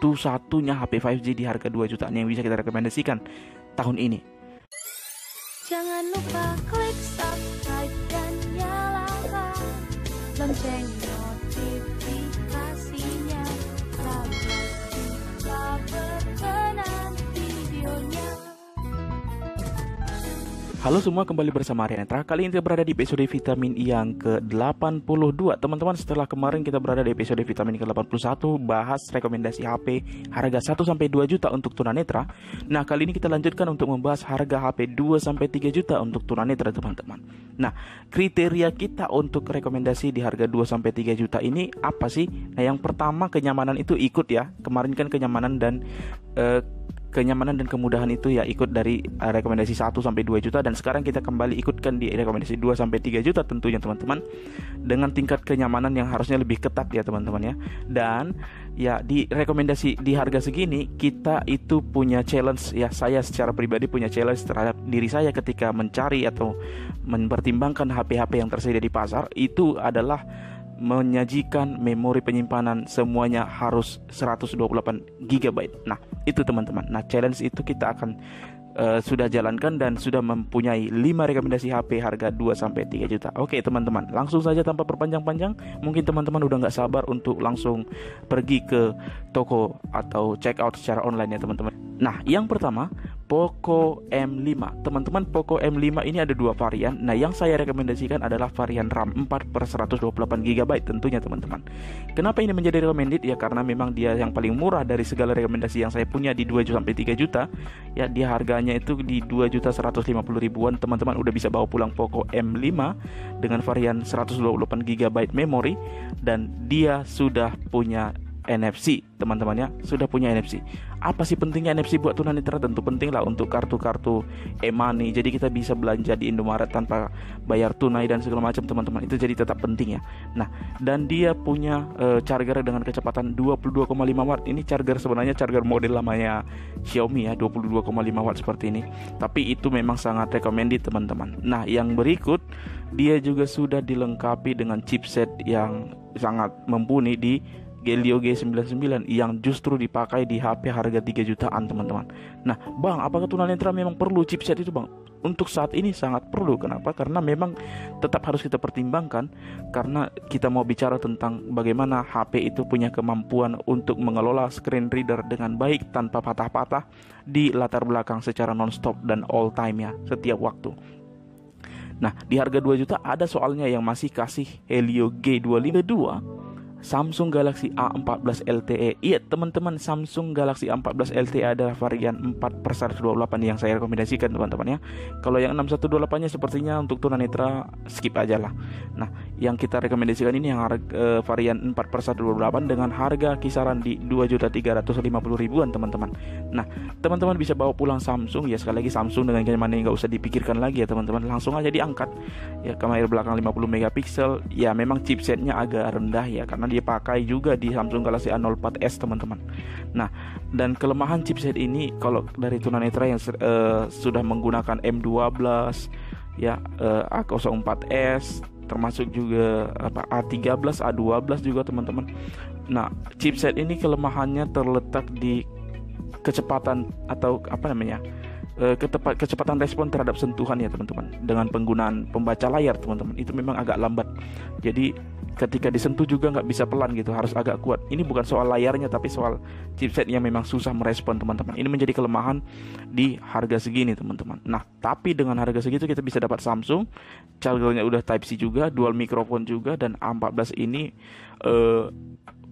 satu-satunya HP 5G di harga 2 jutaan yang bisa kita rekomendasikan tahun ini. Jangan lupa klik subscribe dan nyalakan lonceng notifikasinya, lalu kita berkenan videonya. Halo semua, kembali bersama Arya Netra. Kali ini kita berada di episode vitamin yang ke-82. Teman-teman, setelah kemarin kita berada di episode vitamin ke-81, bahas rekomendasi HP harga 1-2 juta untuk tunanetra. Nah, kali ini kita lanjutkan untuk membahas harga HP 2-3 juta untuk tunanetra, teman-teman. Nah, kriteria kita untuk rekomendasi di harga 2-3 juta ini apa sih? Nah, yang pertama, kenyamanan itu ikut ya. Kemarin kan kenyamanan dan kemudahan itu ya ikut dari rekomendasi 1-2 juta, dan sekarang kita kembali ikutkan di rekomendasi 2-3 juta tentunya, teman-teman, dengan tingkat kenyamanan yang harusnya lebih ketat ya, teman-teman ya. Dan ya di rekomendasi di harga segini kita itu punya challenge ya, saya secara pribadi punya challenge terhadap diri saya ketika mencari atau mempertimbangkan HP-HP yang tersedia di pasar, itu adalah menyajikan memori penyimpanan semuanya harus 128 GB. Nah, itu teman-teman. Nah, challenge itu kita akan sudah jalankan dan sudah mempunyai 5 rekomendasi HP harga 2-3 juta. Oke, teman-teman, langsung saja tanpa berpanjang-panjang. Mungkin teman-teman udah gak sabar untuk langsung pergi ke toko atau check out secara online ya, teman-teman. Nah, yang pertama, Poco M5. Teman-teman, Poco M5 ini ada 2 varian. Nah, yang saya rekomendasikan adalah varian RAM 4/128 GB tentunya, teman-teman. Kenapa ini menjadi recommended? Ya karena memang dia yang paling murah dari segala rekomendasi yang saya punya di 2-3 juta. Ya, dia harganya itu di 2.150.000-an. Teman-teman udah bisa bawa pulang Poco M5 dengan varian 128 GB memori, dan dia sudah punya NFC, teman-teman ya, sudah punya NFC. Apa sih pentingnya NFC buat tunanetra? Tentu penting lah untuk kartu-kartu e-money. Jadi kita bisa belanja di Indomaret tanpa bayar tunai dan segala macam, teman-teman. Itu jadi tetap penting ya. Nah, dan dia punya charger dengan kecepatan 22,5 watt. Ini charger sebenarnya charger model lamanya Xiaomi ya, 22,5 watt seperti ini. Tapi itu memang sangat recommended, teman-teman. Nah, yang berikut, dia juga sudah dilengkapi dengan chipset yang sangat mumpuni di Helio G99 yang justru dipakai di HP harga 3 jutaan, teman-teman. Nah, Bang, apakah tunanetra memang perlu chipset itu, Bang? Untuk saat ini sangat perlu. Kenapa? Karena memang tetap harus kita pertimbangkan, karena kita mau bicara tentang bagaimana HP itu punya kemampuan untuk mengelola screen reader dengan baik tanpa patah-patah di latar belakang secara non-stop dan all time ya, setiap waktu. Nah, di harga 2 juta ada soalnya yang masih kasih Helio G25. Samsung Galaxy A14 LTE. Iya, teman-teman, Samsung Galaxy A14 LTE adalah varian 4/128 yang saya rekomendasikan, teman-teman ya. Kalau yang 6128-nya sepertinya untuk tunanetra skip aja lah. Nah, yang kita rekomendasikan ini yang varian 4/128 dengan harga kisaran di 2.350.000-an, teman-teman. Nah, teman-teman bisa bawa pulang Samsung ya. Sekali lagi, Samsung dengan kenyamanan nggak usah dipikirkan lagi ya, teman-teman. Langsung aja diangkat ya. Kamera belakang 50 megapiksel. Ya, memang chipsetnya agak rendah ya, karena dia pakai juga di Samsung Galaxy A04s, teman-teman. Nah, dan kelemahan chipset ini kalau dari tunanetra yang sudah menggunakan M12 ya, A04s, termasuk juga A13, A12 juga, teman-teman. Nah, chipset ini kelemahannya terletak di kecepatan atau kecepatan respon terhadap sentuhan ya, teman-teman. Dengan penggunaan pembaca layar, teman-teman, itu memang agak lambat. Jadi ketika disentuh juga nggak bisa pelan gitu, harus agak kuat. Ini bukan soal layarnya, tapi soal chipset yang memang susah merespon, teman-teman. Ini menjadi kelemahan di harga segini, teman-teman. Nah, tapi dengan harga segitu kita bisa dapat Samsung, chargernya udah Type C juga, dual mikrofon juga, dan A14 ini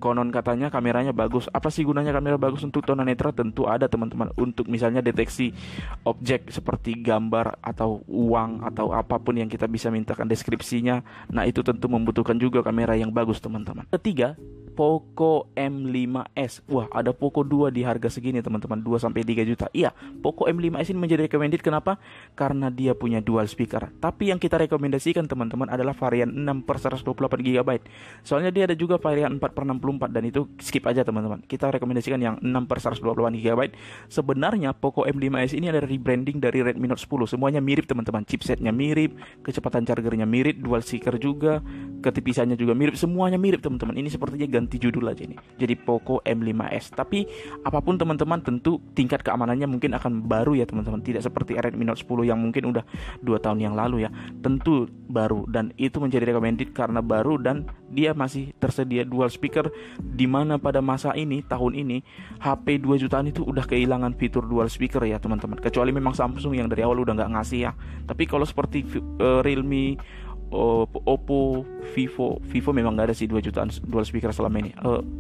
konon katanya kameranya bagus. Apa sih gunanya kamera bagus untuk tunanetra? Tentu ada, teman-teman, untuk misalnya deteksi objek seperti gambar atau uang atau apapun yang kita bisa mintakan deskripsinya. Nah, itu tentu membutuhkan juga kamera yang bagus, teman-teman. Ketiga, Poco M5s. Wah, ada Poco 2 di harga segini, teman-teman, 2-3 juta. Iya, Poco M5s ini menjadi recommended. Kenapa? Karena dia punya dual speaker. Tapi yang kita rekomendasikan, teman-teman, adalah varian 6/128 GB. Soalnya dia ada juga varian 4/64, dan itu skip aja, teman-teman. Kita rekomendasikan yang 6/128 GB. Sebenarnya Poco M5s ini ada rebranding dari Redmi Note 10. Semuanya mirip, teman-teman. Chipsetnya mirip, kecepatan chargernya mirip, dual speaker juga, ketipisannya juga mirip, semuanya mirip, teman-teman. Ini sepertinya ganti judul aja nih, jadi Poco M5s. Tapi apapun teman-teman, tentu tingkat keamanannya mungkin akan baru ya teman-teman, tidak seperti Redmi Note 10 yang mungkin udah 2 tahun yang lalu ya. Tentu baru, dan itu menjadi recommended karena baru dan dia masih tersedia dual speaker, dimana pada masa ini, tahun ini, HP 2 jutaan itu udah kehilangan fitur dual speaker ya teman-teman, kecuali memang Samsung yang dari awal udah nggak ngasih ya. Tapi kalau seperti Realme, Oppo, Vivo memang nggak ada sih 2 jutaan dual speaker selama ini.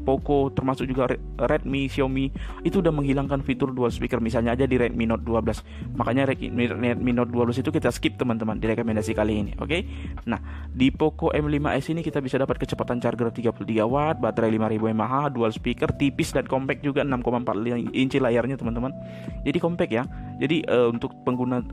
Poco, termasuk juga Redmi, Xiaomi, itu udah menghilangkan fitur dual speaker. Misalnya aja di Redmi Note 12. Makanya Redmi Note 12 itu kita skip teman-teman di rekomendasi kali ini. Oke. Nah, di Poco M5s ini kita bisa dapat kecepatan charger 33 watt, baterai 5000 mAh, dual speaker, tipis dan compact juga, 6,4 inci layarnya teman-teman. Jadi compact ya. Jadi untuk pengguna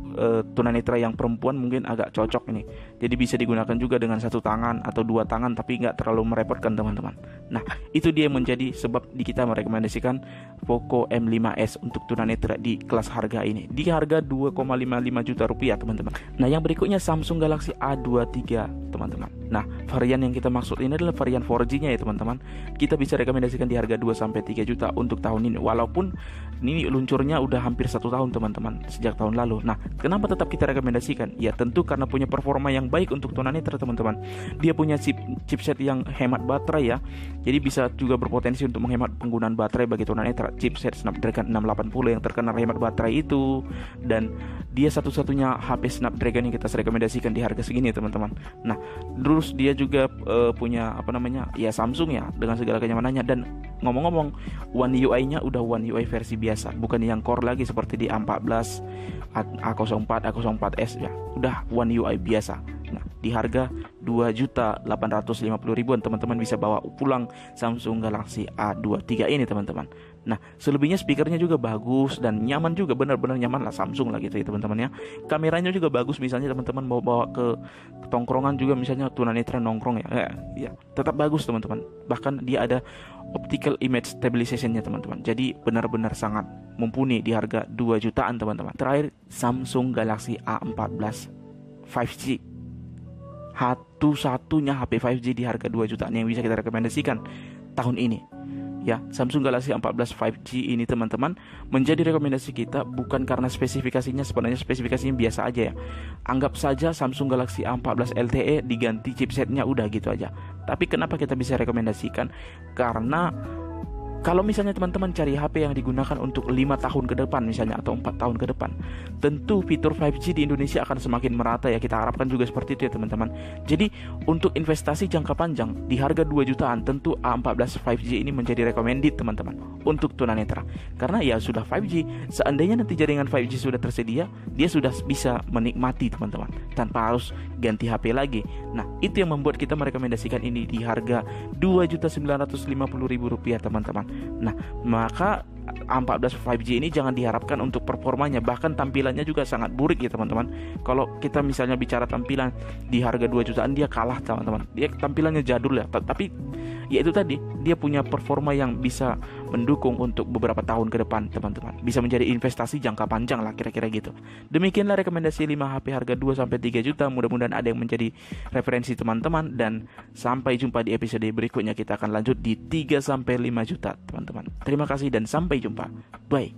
tunanetra yang perempuan mungkin agak cocok ini. Jadi bisa digunakan juga dengan 1 tangan atau 2 tangan, tapi nggak terlalu merepotkan teman-teman. Nah, itu dia menjadi sebab kita merekomendasikan Poco M5s untuk tunanetra di kelas harga ini, di harga 2,55 juta rupiah teman-teman. Nah, yang berikutnya Samsung Galaxy A23 teman-teman. Nah, varian yang kita maksud ini adalah varian 4G-nya ya teman-teman. Kita bisa rekomendasikan di harga 2-3 juta untuk tahun ini, walaupun ini luncurnya udah hampir 1 tahun teman-teman, sejak tahun lalu. Nah, kenapa tetap kita rekomendasikan? Ya tentu karena punya performa yang baik untuk tunanetra teman-teman. Dia punya chipset yang hemat baterai ya, jadi bisa juga berpotensi untuk menghemat penggunaan baterai bagi tunanetra. Chipset Snapdragon 680 yang terkenal hemat baterai itu, dan dia satu-satunya HP Snapdragon yang kita rekomendasikan di harga segini teman-teman. Nah, terus dia juga punya ya Samsung ya, dengan segala kenyamanannya. Dan ngomong-ngomong, One UI-nya udah One UI versi biasa, bukan yang core lagi seperti di A14, A04, A04s ya, udah One UI biasa. Nah, di harga 2.850.000-an teman-teman bisa bawa pulang Samsung Galaxy A23 ini teman-teman. Nah, selebihnya speakernya juga bagus dan nyaman juga, benar-benar nyaman lah Samsung lah gitu ya teman-teman ya. Kameranya juga bagus, misalnya teman-teman mau bawa ke tongkrongan juga, misalnya tunanetra nongkrong ya, tetap bagus teman-teman. Bahkan dia ada optical image stabilization-nya teman-teman. Jadi benar-benar sangat mumpuni di harga 2 jutaan teman-teman. Terakhir, Samsung Galaxy A14 5G. Satu-satunya HP 5G di harga 2 jutaan yang bisa kita rekomendasikan tahun ini. Ya, Samsung Galaxy A14 5G ini teman-teman menjadi rekomendasi kita bukan karena spesifikasinya, sebenarnya spesifikasinya biasa aja ya. Anggap saja Samsung Galaxy A14 LTE diganti chipsetnya, udah gitu aja. Tapi kenapa kita bisa rekomendasikan? Karena kalau misalnya teman-teman cari HP yang digunakan untuk 5 tahun ke depan misalnya, atau 4 tahun ke depan, tentu fitur 5G di Indonesia akan semakin merata ya. Kita harapkan juga seperti itu ya teman-teman. Jadi untuk investasi jangka panjang di harga 2 jutaan, tentu A14 5G ini menjadi recommended teman-teman untuk tunanetra. Karena ya sudah 5G, seandainya nanti jaringan 5G sudah tersedia, dia sudah bisa menikmati teman-teman tanpa harus ganti HP lagi. Nah, itu yang membuat kita merekomendasikan ini di harga Rp2.950.000 teman-teman. Nah, maka A14 5G ini jangan diharapkan untuk performanya, bahkan tampilannya juga sangat buruk ya teman-teman. Kalau kita misalnya bicara tampilan di harga 2 jutaan, dia kalah teman-teman. Dia tampilannya jadul ya, tapi ya itu tadi, dia punya performa yang bisa mendukung untuk beberapa tahun ke depan teman-teman. Bisa menjadi investasi jangka panjang lah kira-kira gitu. Demikianlah rekomendasi 5 HP harga 2-3 juta. Mudah-mudahan ada yang menjadi referensi teman-teman, dan sampai jumpa di episode berikutnya. Kita akan lanjut di 3-5 juta teman-teman. Terima kasih dan sampai jumpa. Bye.